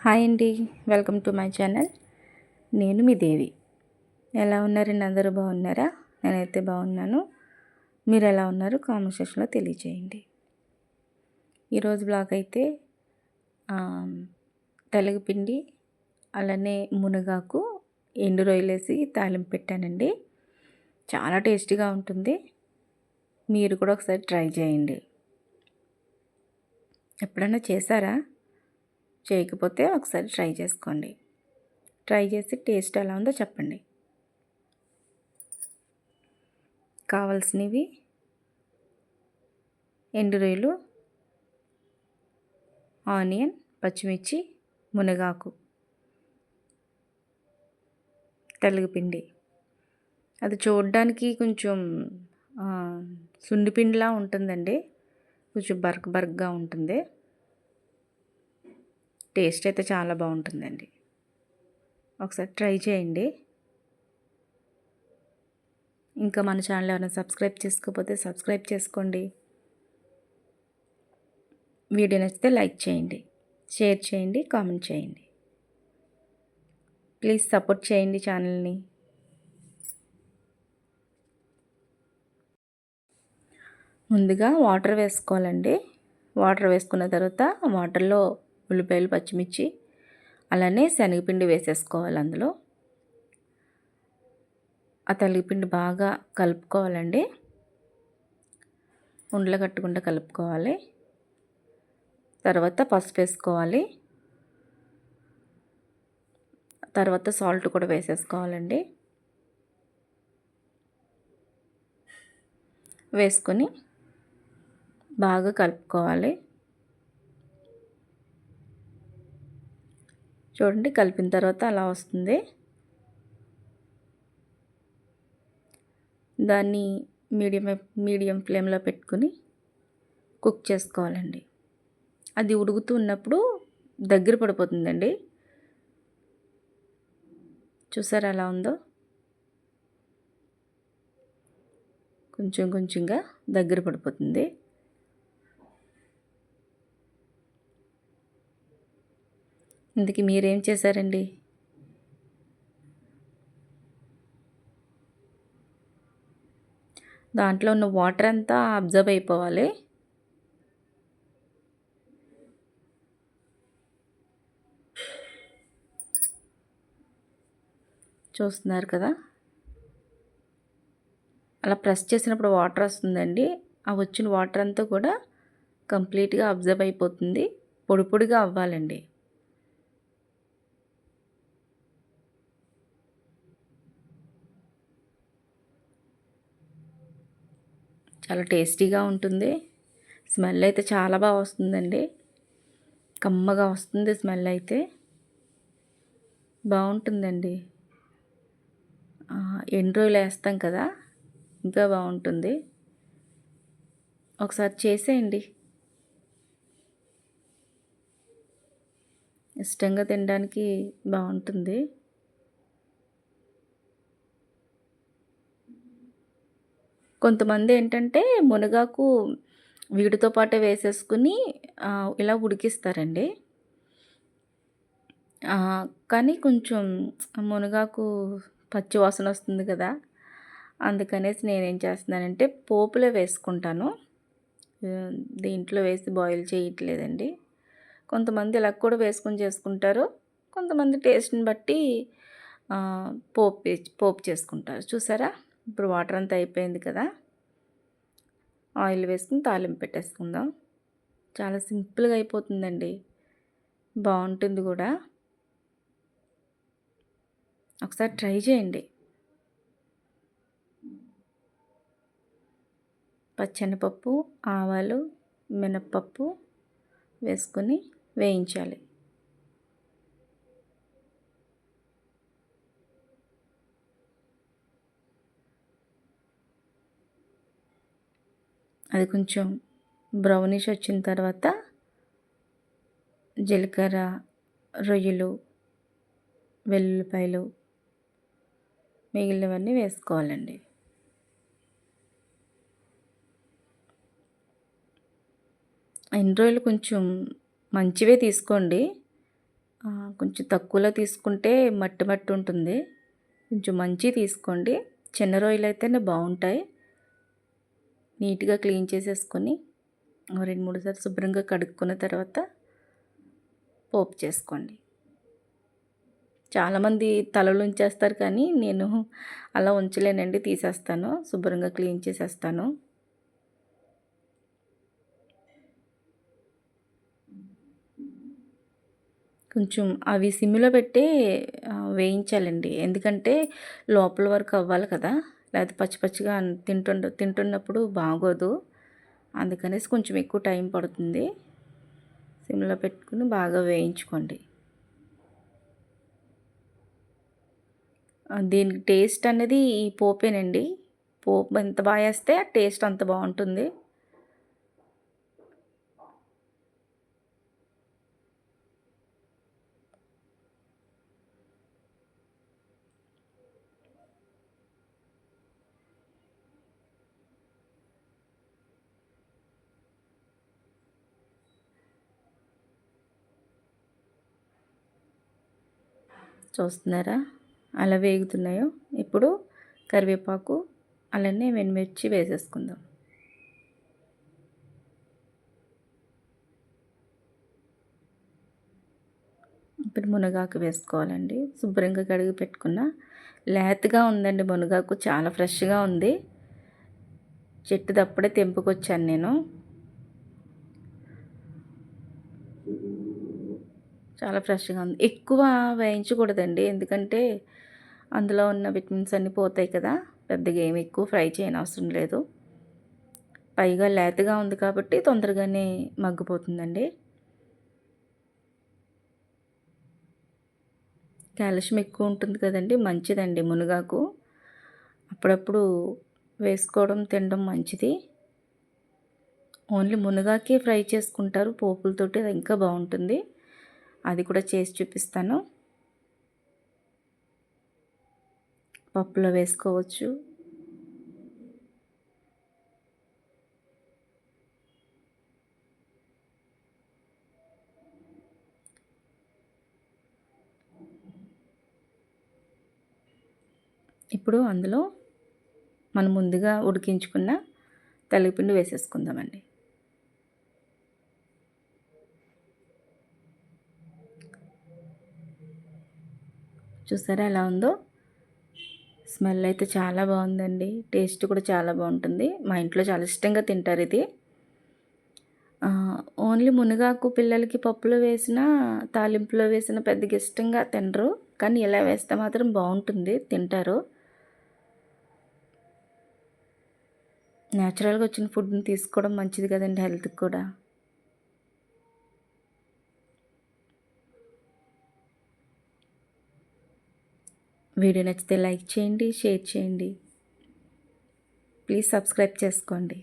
Hi అండి, welcome to my channel. నేను మీ దేవి. ఎలా ఉన్నారండి? అందరూ బాగున్నారా? నేనైతే బాగున్నాను. మీరు ఎలా ఉన్నారు? కామెంట్ సెక్షన్లో తెలియచేయండి. ఈరోజు బ్లాగ్ అయితే తెలగపిండి అలానే మునగాకు ఎండు రొయ్యలేసి తాలింపు పెట్టానండి. చాలా టేస్టీగా ఉంటుంది. మీరు కూడా ఒకసారి ట్రై చేయండి. ఎప్పుడైనా చేశారా? చేయకపోతే ఒకసారి ట్రై చేసుకోండి. ట్రై చేసి టేస్ట్ ఎలా ఉందో చెప్పండి. కావాల్సినవి ఎండు రొయ్యలు, ఆనియన్, పచ్చిమిర్చి, మునగాకు, తెలగపిండి. అది చూడడానికి కొంచెం సుండిపిండిలా ఉంటుందండి. కొంచెం బరకగా ఉంటుంది. టేస్ట్ అయితే చాలా బాగుంటుందండి. ఒకసారి ట్రై చేయండి. ఇంకా మన ఛానల్ ఎవరైనా సబ్స్క్రైబ్ చేసుకోకపోతే సబ్స్క్రైబ్ చేసుకోండి. వీడియో నచ్చితే లైక్ చేయండి, షేర్ చేయండి, కామెంట్ చేయండి. ప్లీజ్ సపోర్ట్ చేయండి ఛానల్ని. ముందుగా వాటర్ వేసుకోవాలండి. వాటర్ వేసుకున్న తర్వాత వాటర్లో ఉల్లిపాయలు, పచ్చిమిర్చి అలానే శనగపిండి వేసేసుకోవాలి. అందులో ఆ తెలగపిండి బాగా కలుపుకోవాలండి. ఉండలు కట్టకుండా కలుపుకోవాలి. తర్వాత పసుపు వేసుకోవాలి. తర్వాత సాల్ట్ కూడా వేసేసుకోవాలండి. వేసుకొని బాగా కలుపుకోవాలి. చూడండి, కలిపిన తర్వాత అలా వస్తుంది. దాన్ని మీడియం ఫ్లేమ్లో పెట్టుకొని కుక్ చేసుకోవాలండి. అది ఉడుకుతూ ఉన్నప్పుడు దగ్గర పడిపోతుందండి. చూసారా ఎలా ఉందో? కొంచెంగా దగ్గర పడిపోతుంది. ఇందుకు మీరేం చేశారండి? దాంట్లో ఉన్న వాటర్ అంతా అబ్జర్వ్ అయిపోవాలి. చూస్తున్నారు కదా, అలా ప్రెస్ చేసినప్పుడు వాటర్ వస్తుందండి. ఆ వచ్చిన వాటర్ అంతా కూడా కంప్లీట్గా అబ్జర్వ్ అయిపోతుంది. పొడి పొడిగా అవ్వాలండి. చాలా టేస్టీగా ఉంటుంది. స్మెల్ అయితే చాలా బాగా వస్తుందండి. కమ్మగా వస్తుంది స్మెల్ అయితే. బాగుంటుందండి. ఎండు రొయ్యలు వేస్తాం కదా, ఇంకా బాగుంటుంది. ఒకసారి చేసేయండి. ఇష్టంగా తినడానికి బాగుంటుంది. కొంతమంది ఏంటంటే మునగాకు వీటితో పాటే వేసేసుకుని ఇలా ఉడికిస్తారండి. కానీ కొంచెం మునగాకు పచ్చి వాసన వస్తుంది కదా, అందుకనేసి నేనేం చేస్తున్నానంటే పోపులో వేసుకుంటాను. దీంట్లో వేసి బాయిల్ చేయట్లేదండి. కొంతమంది ఇలా కూడా వేసుకొని చేసుకుంటారు. కొంతమంది టేస్ట్ని బట్టి పోపు చేసుకుంటారు. చూసారా, ఇప్పుడు వాటర్ అంతా అయిపోయింది కదా, ఆయిల్ వేసుకుని తాలింపు పెట్టేసుకుందాం. చాలా సింపుల్గా అయిపోతుందండి. బాగుంటుంది కూడా. ఒకసారి ట్రై చేయండి. పచ్చెనపప్పు, ఆవాలు, మినప్పప్పు వేసుకొని వేయించాలి. అది కొంచెం బ్రౌనిష్ వచ్చిన తర్వాత జీలకర్ర, రొయ్యలు, వెల్లుల్లిపాయలు మిగిలినవన్నీ వేసుకోవాలండి. ఎండు రొయ్యలు కొంచెం మంచివే తీసుకోండి. కొంచెం తక్కువలో తీసుకుంటే మట్టి మట్టి ఉంటుంది. కొంచెం మంచివి తీసుకోండి. చిన్న రొయ్యలు అయితేనే బాగుంటాయి. నీట్గా క్లీన్ చేసేసుకొని 2, 3 సార్లు శుభ్రంగా కడుక్కున్న తర్వాత పోపు చేసుకోండి. చాలామంది తలలు ఉంచేస్తారు, కానీ నేను అలా ఉంచలేనండి, తీసేస్తాను. శుభ్రంగా క్లీన్ చేసేస్తాను. కొంచెం అవి సిమ్‌లో పెట్టి వేయించాలండి. ఎందుకంటే లోపల వరకు అవ్వాలి కదా! లేకపోతే పచ్చి పచ్చిగా తింటున్నప్పుడు బాగోదు. అందుకనేసి కొంచెం ఎక్కువ టైం పడుతుంది. సిమ్‌లో పెట్టుకొని బాగా వేయించుకోండి. దీనికి టేస్ట్ అనేది ఈ పోపేనండి. పోపు ఎంత బాగా వేస్తే టేస్ట్ అంత బాగుంటుంది. చూస్తున్నారా అలా వేగుతున్నాయో? ఇప్పుడు కరివేపాకు అలానే ఎండుమిర్చి వేసేసుకుందాం. ఇప్పుడు మునగాకు వేసుకోవాలండి. శుభ్రంగా కడిగి పెట్టుకున్న లేతగా ఉందండి మునగాకు, చాలా ఫ్రెష్గా ఉంది. చెట్టుది అప్పుడే తెంపుకొచ్చాను నేను. చాలా ఫ్రెష్గా ఉంది. ఎక్కువ వేయించకూడదండి, ఎందుకంటే అందులో ఉన్న విటమిన్స్ అన్నీ పోతాయి కదా. పెద్దగా ఏమి ఎక్కువ ఫ్రై చేయనవసరం లేదు. పైగా లేతగా ఉంది కాబట్టి తొందరగానే మగ్గిపోతుందండి. కాల్షియం ఎక్కువ ఉంటుంది కదండి, మంచిదండి మునగాకు. అప్పుడప్పుడు వేసుకోవడం తినడం మంచిది. ఓన్లీ మునగాకే ఫ్రై చేసుకుంటారు పోపులతోటి, అది ఇంకా బాగుంటుంది. అది కూడా చేసి చూపిస్తాను. పప్పులో వేసుకోవచ్చు. ఇప్పుడు అందులో మనం ముందుగా ఉడికించుకున్న తెల్లపిండి వేసేసుకుందామండి. చూసారా ఎలా ఉందో? స్మెల్ అయితే చాలా బాగుందండి. టేస్ట్ కూడా చాలా బాగుంటుంది. మా ఇంట్లో చాలా ఇష్టంగా తింటారు ఇది. ఓన్లీ మునగాకు పిల్లలకి పప్పులో వేసినా, తాలింపులో వేసినా పెద్దగా ఇష్టంగా తినరు. కానీ ఇలా వేస్తే మాత్రం బాగుంటుంది, తింటారు. నేచురల్గా వచ్చిన ఫుడ్ని తీసుకోవడం మంచిది కదండి హెల్త్కి కూడా. వీడియో నచ్చితే లైక్ చేయండి, షేర్ చేయండి. ప్లీజ్ సబ్స్క్రైబ్ చేసుకోండి.